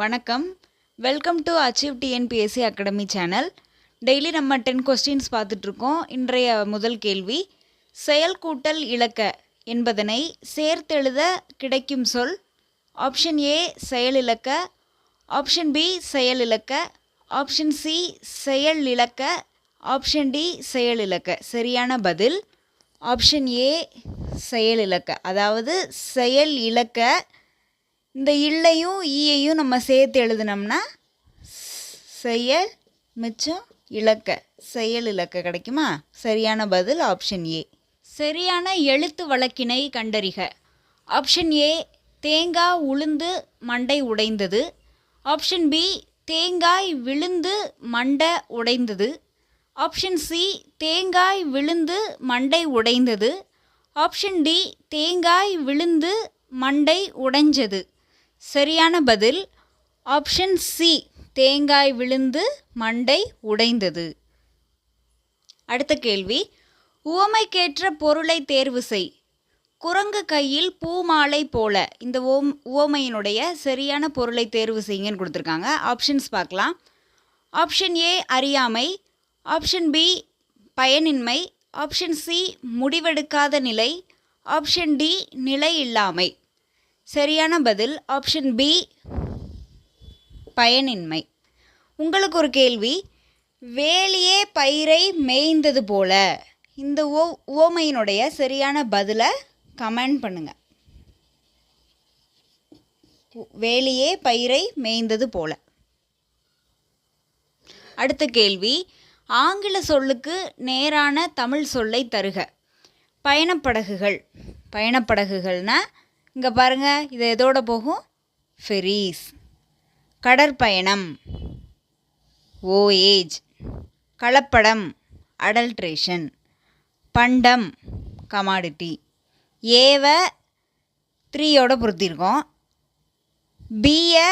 வணக்கம். Welcome to achieve TNPSC academy channel. Daily நம்ம 10 questions பார்த்துட்ருக்கோம். இன்றைய முதல் கேள்வி, செயல் கூட்டல் இலக்க என்பதனை சேர்த்தெழுத கிடைக்கும் சொல். ஆப்ஷன் ஏ செயலிலக்க, ஆப்ஷன் பி செயலிலக்க, ஆப்ஷன் சி செயலிலக்க, ஆப்ஷன் டி செயலிலக்க. சரியான பதில் ஆப்ஷன் ஏ செயலிலக்க. அதாவது செயல் இலக்க, இந்த இல்லையும் ஈயையும் நம்ம சேர்த்து எழுதுனோம்னா செயல் மிச்சம் இலக்க, செயல் இலக்க கிடைக்குமா? சரியான பதில் ஆப்ஷன் ஏ. சரியான எழுத்து வழக்கினை கண்டறிக. ஆப்ஷன் ஏ தேங்காய் உளுந்து மண்டை உடைந்தது, ஆப்ஷன் பி தேங்காய் விழுந்து மண்டை உடைந்தது, ஆப்ஷன் சி தேங்காய் விழுந்து மண்டை உடைந்தது, ஆப்ஷன் டி தேங்காய் விழுந்து மண்டை உடைஞ்சது. சரியான பதில் ஆப்ஷன் சி தேங்காய் விழுந்து மண்டை உடைந்தது. அடுத்த கேள்வி, உவமைக்கேற்ற பொருளை தேர்வு செய். குரங்கு கையில் பூமாலை போல. இந்த உவமையினுடைய சரியான பொருளை தேர்வு செய்யுங்கன்னு கொடுத்துருக்காங்க. ஆப்ஷன்ஸ் பார்க்கலாம். ஆப்ஷன் ஏ அறியாமை, ஆப்ஷன் பி பயனின்மை, ஆப்ஷன் சி முடிவெடுக்காத நிலை, ஆப்ஷன் டி நிலை இல்லாமை. சரியான பதில் ஆப்ஷன் பி பயனின்மை. உங்களுக்கு ஒரு கேள்வி, வேலியே பயிரை மேய்ந்தது போல. இந்த உவமையினுடைய சரியான பதிலை கமெண்ட் பண்ணுங்க. வேலியே பயிரை மேய்ந்தது போல. அடுத்த கேள்வி, ஆங்கில சொல்லுக்கு நேரான தமிழ் சொல்லை தருக. பயணப்படகுகள். பயணப்படகுகள்னா இங்கே பாருங்கள், இது எதோட போகும்? ஃபெரீஸ். கடற்பயணம் வோயேஜ். கலப்படம் அடல்ட்ரேஷன். பண்டம் கமாடிட்டி. ஏவ 3யோட பொருத்தியிருக்கோம், பியை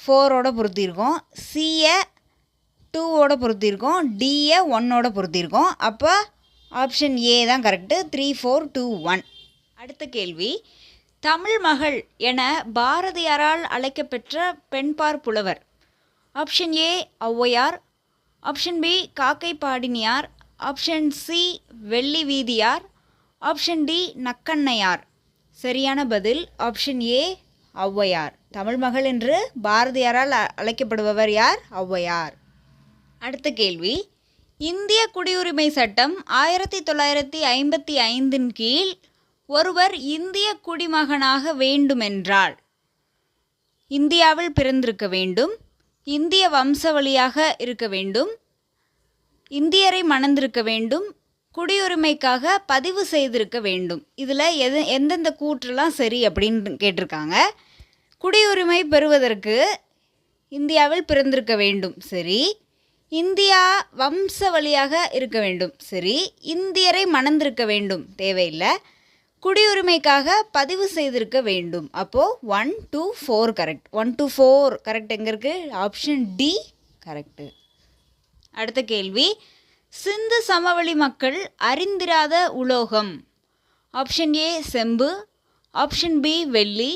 4ஓட பொருத்தியிருக்கோம், சியை 2ஓட பொருத்தியிருக்கோம், டியை 1ஓட பொருத்தியிருக்கோம். அப்போ ஆப்ஷன் ஏ தான் கரெக்டு. 3, 4, 2, 1. அடுத்த கேள்வி, தமிழ் மகள் என பாரதியாரால் அழைக்கப்பெற்ற பெண்பார் புலவர். Option A Avvaiyar, option B Kakkai Padiniyar, option C வெள்ளி வீதியார், ஆப்ஷன் டி நக்கண்ணையார். சரியான பதில் ஆப்ஷன் ஏ ஔவையார். தமிழ் மகள் என்று பாரதியாரால் அழைக்கப்படுபவர் யார்? ஔவையார். அடுத்த கேள்வி, இந்திய குடியுரிமை சட்டம் 1955 கீழ் ஒருவர் இந்திய குடிமகனாக வேண்டுமென்றால் இந்தியாவில் பிறந்திருக்க வேண்டும், இந்திய வம்சாவளியாக இருக்க வேண்டும், இந்தியரை மணந்திருக்க வேண்டும், குடியுரிமைக்காக பதிவு செய்திருக்க வேண்டும். இதில் எந்தெந்த கூற்றெல்லாம் சரி அப்படின்னு கேட்டிருக்காங்க. குடியுரிமை பெறுவதற்கு இந்தியாவில் பிறந்திருக்க வேண்டும் சரி, இந்தியா வம்சாவளியாக இருக்க வேண்டும் சரி, இந்தியரை மணந்திருக்க வேண்டும் தேவையில்லை, குடியுரிமைக்காக பதிவு செய்திருக்க வேண்டும். அப்போது 1, 2, 4 கரெக்ட். 1, 2, 4 கரெக்ட். எங்கே இருக்குது? Option D correct. அடுத்த கேள்வி, சிந்து சமவெளி மக்கள் அறிந்திராத உலோகம். ஆப்ஷன் ஏ செம்பு, ஆப்ஷன் பி வெள்ளி,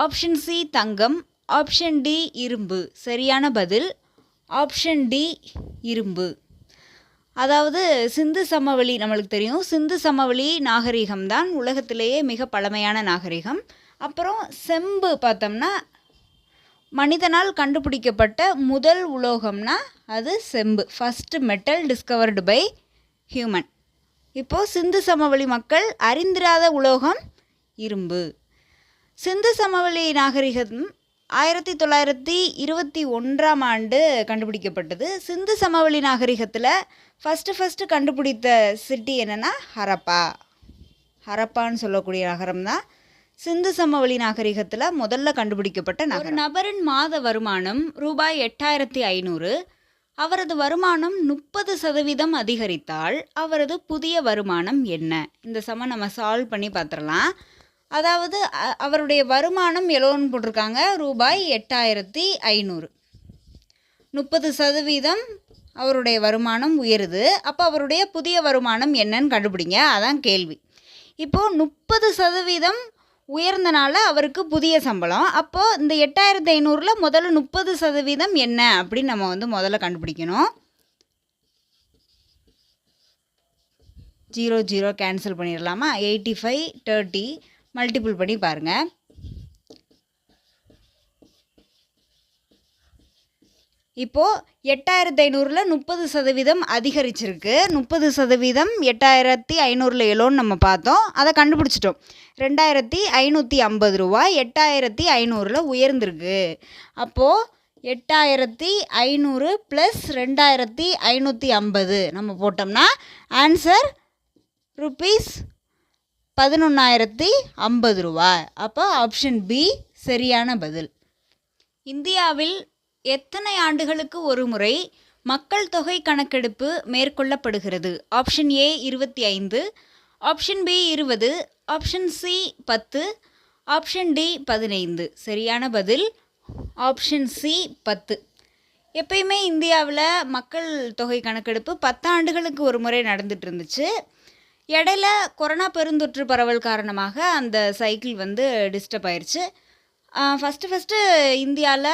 ஆப்ஷன் சி தங்கம், ஆப்ஷன் டி இரும்பு. சரியான பதில் ஆப்ஷன் டி இரும்பு. அதாவது சிந்து சமவெளி நம்மளுக்கு தெரியும், சிந்து சமவெளி நாகரிகம் தான் உலகத்திலேயே மிக பழமையான நாகரிகம். அப்புறம் செம்பு பார்த்தோம்னா மனிதனால் கண்டுபிடிக்கப்பட்ட முதல் உலோகம்னா அது செம்பு. First metal discovered by human. இப்போது சிந்து சமவெளி மக்கள் அறிந்திராத உலோகம் இரும்பு. சிந்து சமவெளி நாகரிகம் 1921ஆம் ஆண்டு கண்டுபிடிக்கப்பட்டது. சிந்து சமவெளி நாகரிகத்தில் ஃபஸ்ட்டு கண்டுபிடித்த சிட்டி என்னென்னா ஹரப்பா. ஹரப்பான்னு சொல்லக்கூடிய நகரம் தான் சிந்து சமவெளி நாகரிகத்தில் முதல்ல கண்டுபிடிக்கப்பட்ட நகரம். ஒரு நபரின் மாத வருமானம் ரூபாய் 8500. அவரது வருமானம் 30% அதிகரித்தால் அவரது புதிய வருமானம் என்ன? இந்த சம நம்ம சால்வ் பண்ணி பார்த்துடலாம். அதாவது அவருடைய வருமானம் எவ்வளோன்னு போட்டிருக்காங்க? ரூபாய் 8500. 30% அவருடைய வருமானம் உயருது. அப்போ அவருடைய புதிய வருமானம் என்னன்னு கண்டுபிடிங்க, அதான் கேள்வி. இப்போது 30% உயர்ந்தனால அவருக்கு புதிய சம்பளம். அப்போது இந்த 8500ல் முதல்ல 30% என்ன அப்படின்னு நம்ம வந்து முதல்ல கண்டுபிடிக்கணும். 0 0 கேன்சல் பண்ணிடலாமா? 85 30 மல்டிபிள் பண்ணி பாருங்கள். இப்போது 8500ல் 30% அதிகரிச்சிருக்கு. 30% 8500ல் எவ்வளோன்னு நம்ம பார்த்தோம், அதை கண்டுபிடிச்சிட்டோம். 2550 ரூபாய் 8500ல் உயர்ந்திருக்கு. அப்போது 8500 + 2550 நம்ம போட்டோம்னா ஆன்சர் ₹11,050 ரூபாய். அப்போ ஆப்ஷன் பி சரியான பதில். இந்தியாவில் எத்தனை ஆண்டுகளுக்கு ஒரு முறை மக்கள் தொகை கணக்கெடுப்பு மேற்கொள்ளப்படுகிறது? Option A 25, option B 20, option C 10, option D 15. சரியான பதில் ஆப்ஷன் சி 10. எப்பயுமே இந்தியாவில் மக்கள் தொகை கணக்கெடுப்பு 10 ஆண்டுகளுக்கு ஒரு முறை நடந்துட்டு இருந்துச்சு. இடையில கொரோனா பெருந்தொற்று பரவல் காரணமாக அந்த சைக்கிள் வந்து டிஸ்டர்ப் ஆயிடுச்சு. ஃபஸ்ட்டு இந்தியாவில்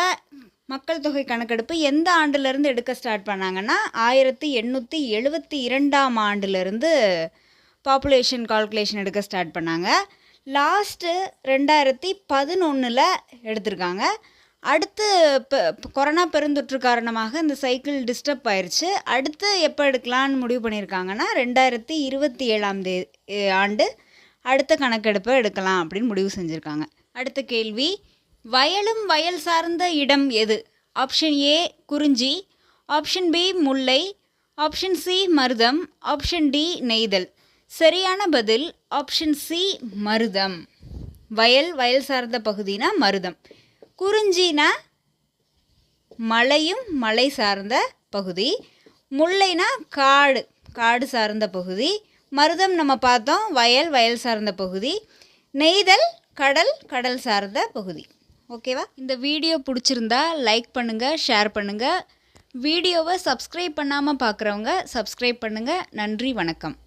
மக்கள் தொகை கணக்கெடுப்பு எந்த ஆண்டுலேருந்து எடுக்க ஸ்டார்ட் பண்ணாங்கன்னா 1872ஆம் ஆண்டுலேருந்து பாப்புலேஷன் கால்குலேஷன் எடுக்க ஸ்டார்ட் பண்ணாங்க. லாஸ்ட்டு 2011ல் எடுத்திருக்காங்க. அடுத்து கொரோனா பெருந்தொற்று காரணமாக இந்த சைக்கிள் டிஸ்டர்ப் ஆயிடுச்சு. அடுத்து எப்போ எடுக்கலான்னு முடிவு பண்ணியிருக்காங்கன்னா 2027ஆம் ஆண்டு அடுத்த கணக்கெடுப்பை எடுக்கலாம் அப்படின்னு முடிவு செஞ்சுருக்காங்க. அடுத்த கேள்வி, வயலும் வயல் சார்ந்த இடம் எது? ஆப்ஷன் ஏ குறிஞ்சி, ஆப்ஷன் பி முல்லை, ஆப்ஷன் சி மருதம், ஆப்ஷன் டி நெய்தல். சரியான பதில் ஆப்ஷன் சி மருதம். வயல் வயல் சார்ந்த பகுதினா மருதம். குறிஞ்சினா மலையும் மலை சார்ந்த பகுதி. முல்லைனா காடு காடு சார்ந்த பகுதி. மருதம் நம்ம பார்த்தோம் வயல் வயல் சார்ந்த பகுதி. நெய்தல் கடல் கடல் சார்ந்த பகுதி. ஓகேவா? இந்த வீடியோ பிடிச்சிருந்தா லைக் பண்ணுங்கள், ஷேர் பண்ணுங்கள். வீடியோவை சப்ஸ்கிரைப் பண்ணாமல் பார்க்குறவங்க சப்ஸ்கிரைப் பண்ணுங்கள். நன்றி, வணக்கம்.